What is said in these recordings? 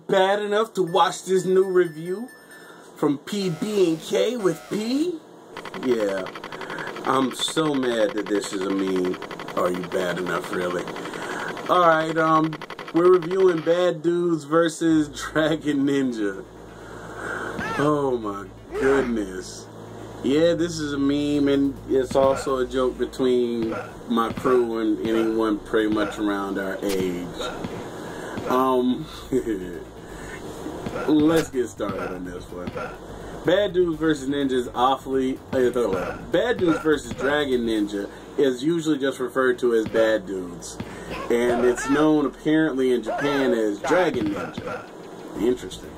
bad enough to watch this new review from PB&K with P? Yeah, I'm so mad that this is a meme. Are you bad enough, really? Alright, we're reviewing Bad Dudes versus Dragon Ninja. Oh my goodness. Yeah, this is a meme, and it's also a joke between my crew and anyone pretty much around our age. Let's get started on this one. Bad Dudes versus Ninja is awfully... Bad Dudes versus Dragon Ninja is usually just referred to as Bad Dudes. And it's known apparently in Japan as Dragon Ninja. Interesting.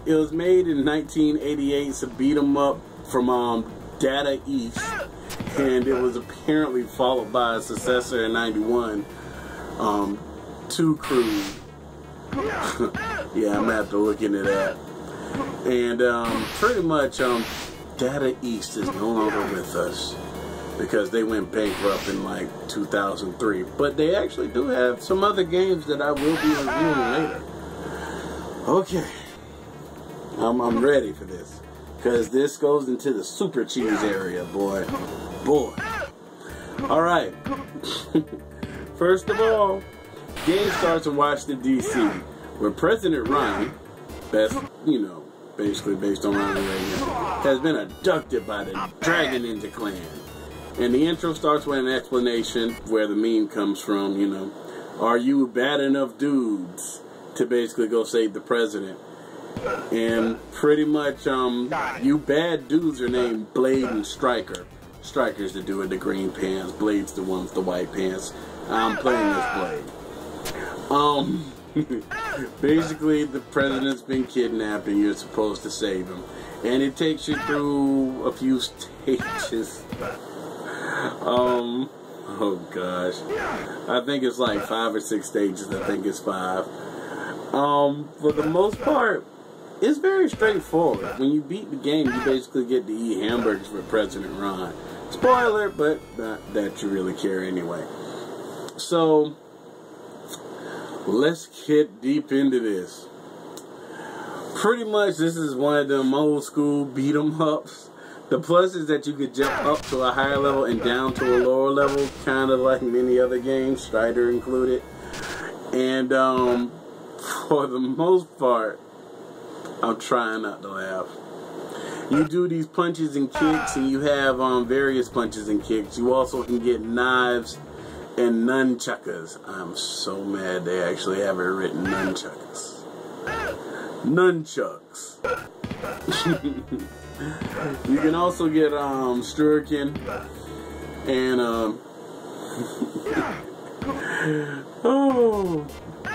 It was made in 1988. It's a beat 'em up from Data East. And it was apparently followed by a successor in 91. Two Crew. Yeah, I'm gonna have to look into that. And pretty much Data East is no longer with us because they went bankrupt in like 2003. But they actually do have some other games that I will be reviewing later. Okay, I'm ready for this because this goes into the super cheese area, boy. All right. First of all, game starts in Washington D.C. where President Ryan, basically based on Ronald Reagan, has been abducted by the Dragon Ninja clan. And the intro starts with an explanation where the meme comes from, are you bad enough dudes to basically go save the president? And pretty much, you bad dudes are named Blade and Striker. Striker's the dude with the green pants, Blade's the one with the white pants. I'm playing this Blade. Basically, the president's been kidnapped and you're supposed to save him. And it takes you through a few stages. Oh gosh. I think it's like 5 or 6 stages. I think it's 5. For the most part, it's very straightforward. When you beat the game, you basically get to eat hamburgers with President Ron. Spoiler, but not that you really care anyway. So, let's get deep into this. Pretty much, this is one of them old school beat 'em ups. The plus is that you could jump up to a higher level and down to a lower level, kind of like many other games, Strider included. And for the most part, I'm trying not to laugh. You do these punches and kicks, and you have various punches and kicks. You also can get knives and nunchuckers. I'm so mad they actually have it written nunchuckers. Nunchucks. You can also get shuriken and oh,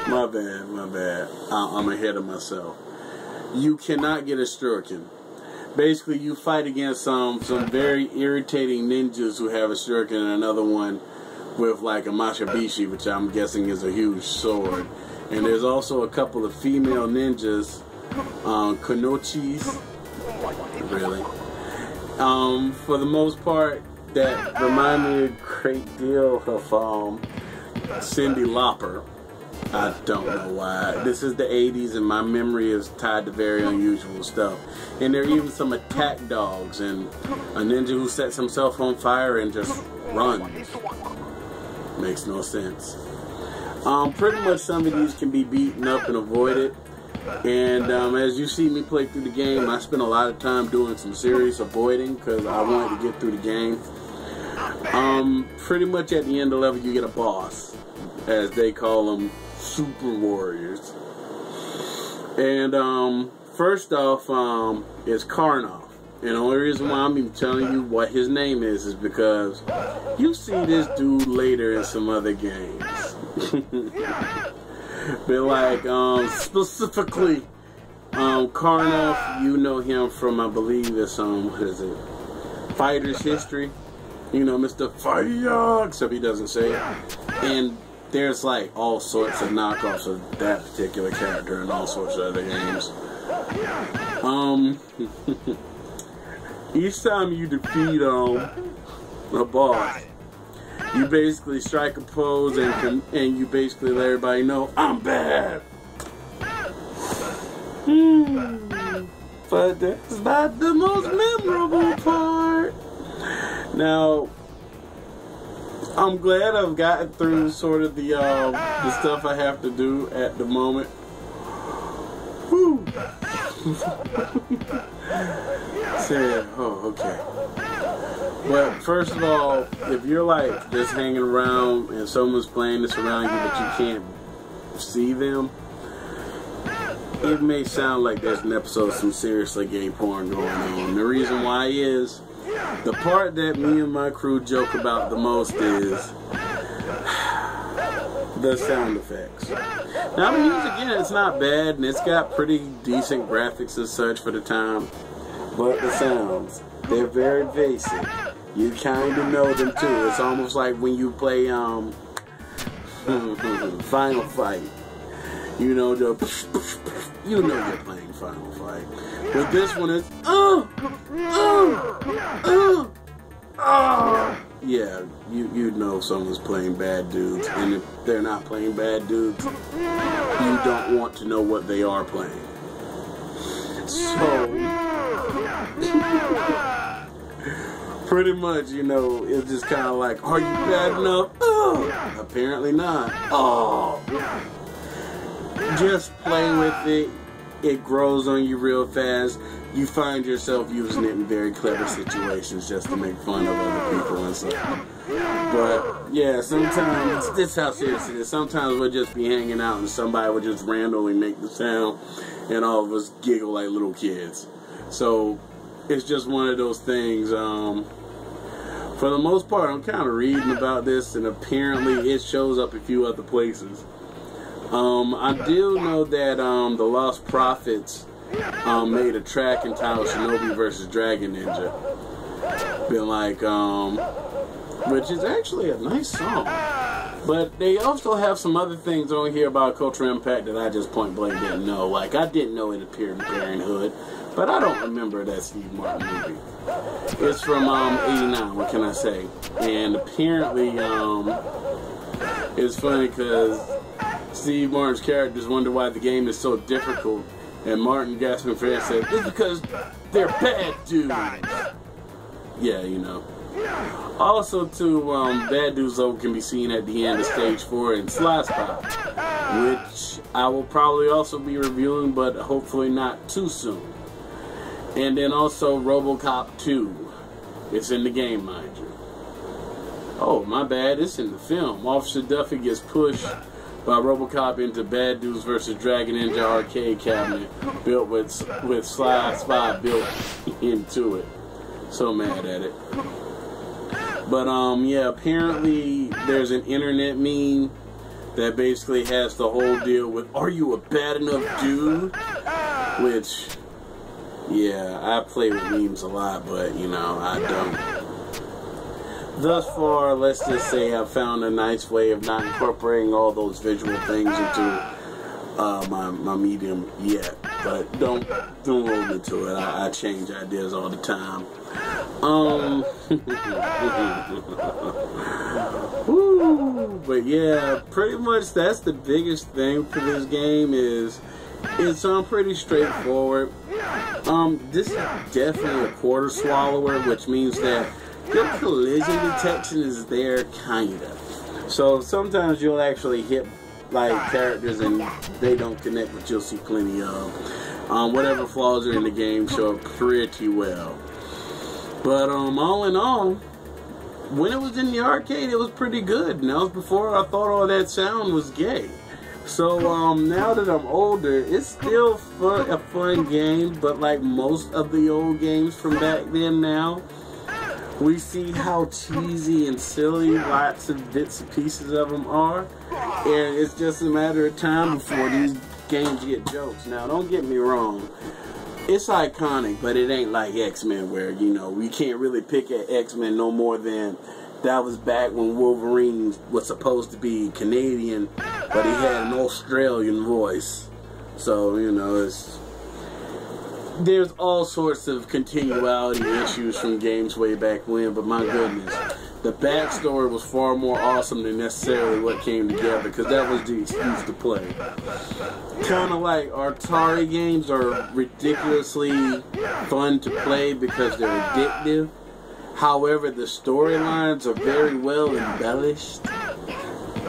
my bad. I'm ahead of myself. You cannot get a shuriken. Basically, you fight against some very irritating ninjas who have a shuriken and another one with like a mashabishi, which I'm guessing is a huge sword. And there's also a couple of female ninjas, konochis. Really? For the most part, that remind me a great deal of Cyndi Lauper. I don't know why. This is the 80s and my memory is tied to very unusual stuff. And there are even some attack dogs and a ninja who sets himself on fire and just runs. Makes no sense. Pretty much some of these can be beaten up and avoided. And as you see me play through the game, I spent a lot of time doing some serious avoiding because I wanted to get through the game. Pretty much at the end of the level you get a boss, as they call them, super warriors. And first off is Karnoff. And the only reason why I'm even telling you what his name is because you see this dude later in some other games. But like, specifically, Karnoff, you know him from, I believe it's, what is it, Fighter's History. You know, Mr. Fire, except he doesn't say it. And there's like all sorts of knockoffs of that particular character in all sorts of other games. Each time you defeat a boss, you basically strike a pose and you basically let everybody know, I'm bad. But that's not the most memorable part. Now, I'm glad I've gotten through sort of the stuff I have to do at the moment. Whew. So, oh, okay. But first of all, if you're like just hanging around and someone's playing this around you but you can't see them, it may sound like there's an episode of some seriously gay porn going on. The reason why is the part that me and my crew joke about the most is the sound effects. Now, the music, again, it's not bad and it's got pretty decent graphics and such for the time, but the sounds, they're very basic. You kind of know them too. It's almost like when you play Final Fight. You know you're playing Final Fight. But this one is yeah, you know someone's playing bad dudes, and if they're not playing bad dudes, you don't want to know what they are playing. So pretty much, you know, it's just kind of like, are you bad enough? Apparently not. Just play with it. It grows on you real fast. You find yourself using it in very clever situations just to make fun of other people and stuff. But yeah, sometimes this is how serious it is. Sometimes we'll just be hanging out and somebody will just randomly make the sound and all of us giggle like little kids. So it's just one of those things. For the most part, I'm kind of reading about this, and apparently it shows up a few other places. I do know that the Lost Prophets made a track entitled Shinobi vs. Dragon Ninja. Been like, which is actually a nice song. But they also have some other things on here about cultural impact that I just point blank didn't know. Like, I didn't know it appeared in Parenthood, but I don't remember that Steve Martin movie. It's from '89, what can I say? And apparently, it's funny because Steve Martin's characters wonder why the game is so difficult, and Martin gasping for air said, it's because they're bad dudes. Yeah, you know. Also, too, bad dudes though can be seen at the end of Stage 4 in Sly Spot, which I will probably also be reviewing, but hopefully not too soon. And then also RoboCop 2. It's in the game, mind you. Oh, my bad, it's in the film. Officer Duffy gets pushed by RoboCop into Bad Dudes vs. Dragon Ninja arcade cabinet built with Sly Spy built into it. So mad at it. But yeah, apparently there's an internet meme that basically has the whole deal with, are you a bad enough dude? Which, yeah, I play with memes a lot, but you know, I don't. Thus far, let's just say I've found a nice way of not incorporating all those visual things into my medium yet. But don't hold me to it. I change ideas all the time. Woo, but yeah, pretty much that's the biggest thing for this game is it's pretty straightforward. This is definitely a quarter swallower, which means that your collision detection is there, kinda. So sometimes you'll actually hit like characters and they don't connect, but you'll see plenty of whatever flaws are in the game show up pretty well. But all in all, when it was in the arcade, it was pretty good. And that was before I thought all that sound was gay. So now that I'm older, it's still a fun game, but like most of the old games from back then now, we see how cheesy and silly lots of bits and pieces of them are, and it's just a matter of time before these games get jokes. Now, don't get me wrong, it's iconic, but it ain't like X-Men where, you know, we can't really pick at X-Men no more than that was back when Wolverine was supposed to be Canadian, but he had an Australian voice. So, you know, there's all sorts of continuity issues from games way back when, but my goodness, the backstory was far more awesome than necessarily what came together, because that was the excuse to play. Kind of like Atari games are ridiculously fun to play because they're addictive. However, the storylines are very well embellished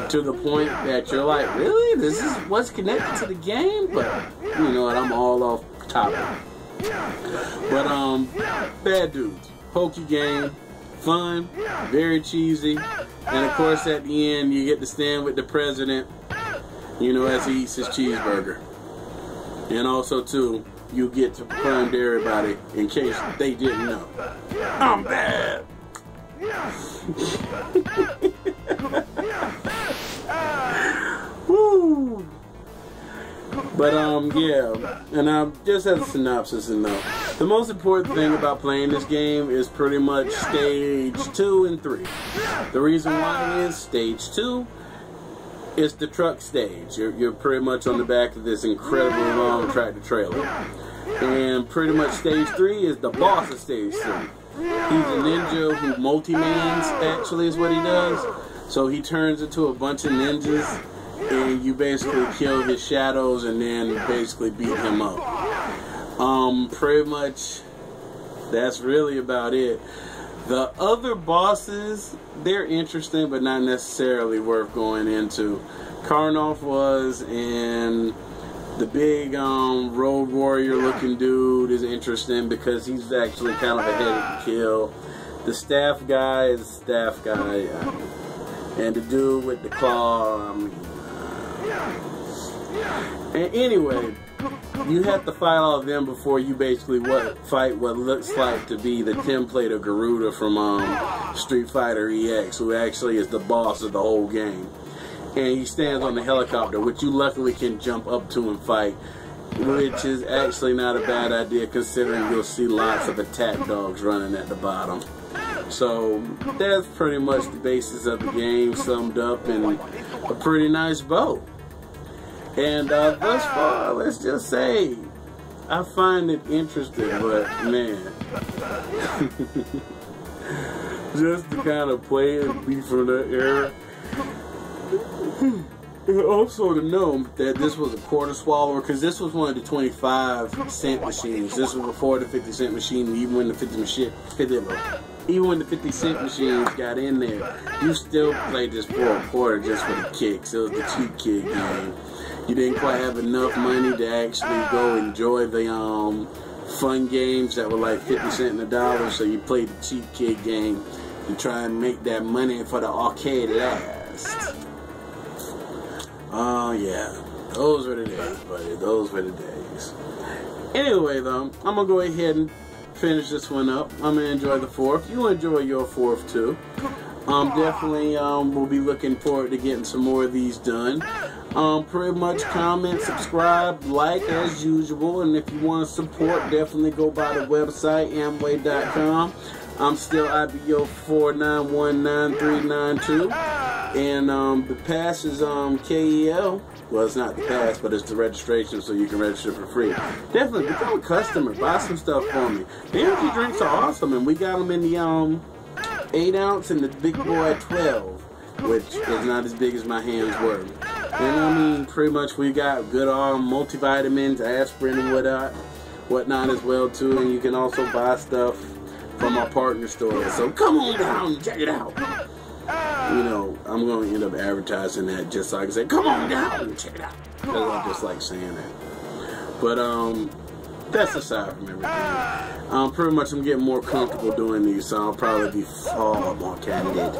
to the point that you're like, really? This is what's connected to the game? But, you know what, I'm all off topic. But, Bad Dudes. Hokey game. Fun. Very cheesy. And, of course, at the end, you get to stand with the president, you know, as he eats his cheeseburger. And also, too, you get to confirm to everybody, in case they didn't know, I'm bad. Woo! But yeah, and just as a synopsis, and the most important thing about playing this game is pretty much stage 2 and 3. The reason why is stage 2 is the truck stage. You're pretty much on the back of this incredibly long tractor trailer. And pretty much stage 3 is the boss of stage 3. He's a ninja who multi-mans, actually, is what he does. So he turns into a bunch of ninjas, and you basically kill his shadows and then basically beat him up. Pretty much, that's really about it. The other bosses, they're interesting, but not necessarily worth going into. Karnoff was, and the big road warrior looking dude is interesting because he's actually kind of ahead of the kill. The staff guy is a staff guy, and the dude with the claw. And anyway, you have to fight all of them before you basically fight what looks like to be the template of Garuda from Street Fighter EX, who actually is the boss of the whole game. And he stands on the helicopter, which you luckily can jump up to and fight, which is actually not a bad idea considering you'll see lots of attack dogs running at the bottom. So that's pretty much the basis of the game summed up in a pretty nice bow. And thus far, let's just say, I find it interesting, but man, just to kind of play it and be from that era. And also to know that this was a quarter swallower, because this was one of the 25-cent machines. This was before the 50-cent machine. Even when the 50-cent machines got in there, you still played this for a quarter just for the kicks. It was the cheap kid game. You didn't quite have enough money to actually go enjoy the fun games that were like 50 cents and $1, so you played the cheap kid game to try and make that money for the arcade last. Oh yeah, those were the days, buddy. Those were the days. Anyway, though, I'm gonna go ahead and finish this one up. I'm gonna enjoy the 4th. You enjoy your 4th too. Definitely we'll be looking forward to getting some more of these done. Pretty much comment, subscribe, like as usual, and if you want to support, definitely go by the website Amway.com. I'm still IBO 4919392, and the pass is KEL. Well, it's not the pass, but it's the registration, so you can register for free. Definitely become a customer. Buy some stuff for me. The energy drinks are awesome, and we got them in the 8-ounce and the big boy 12, which is not as big as my hands were. And I mean, pretty much we got good multivitamins, aspirin, and whatnot as well too. And you can also buy stuff from our partner store. So come on down and check it out. You know, I'm going to end up advertising that just so I can say, come on down and check it out. Because I just like saying that. But that's aside from everything. Pretty much I'm getting more comfortable doing these, so I'll probably be far more candid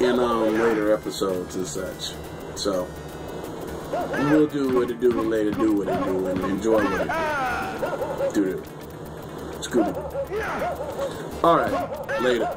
in later episodes and such. So we'll do what it do and later do what it do and enjoy what it do. Do it. Scooby. Alright, later.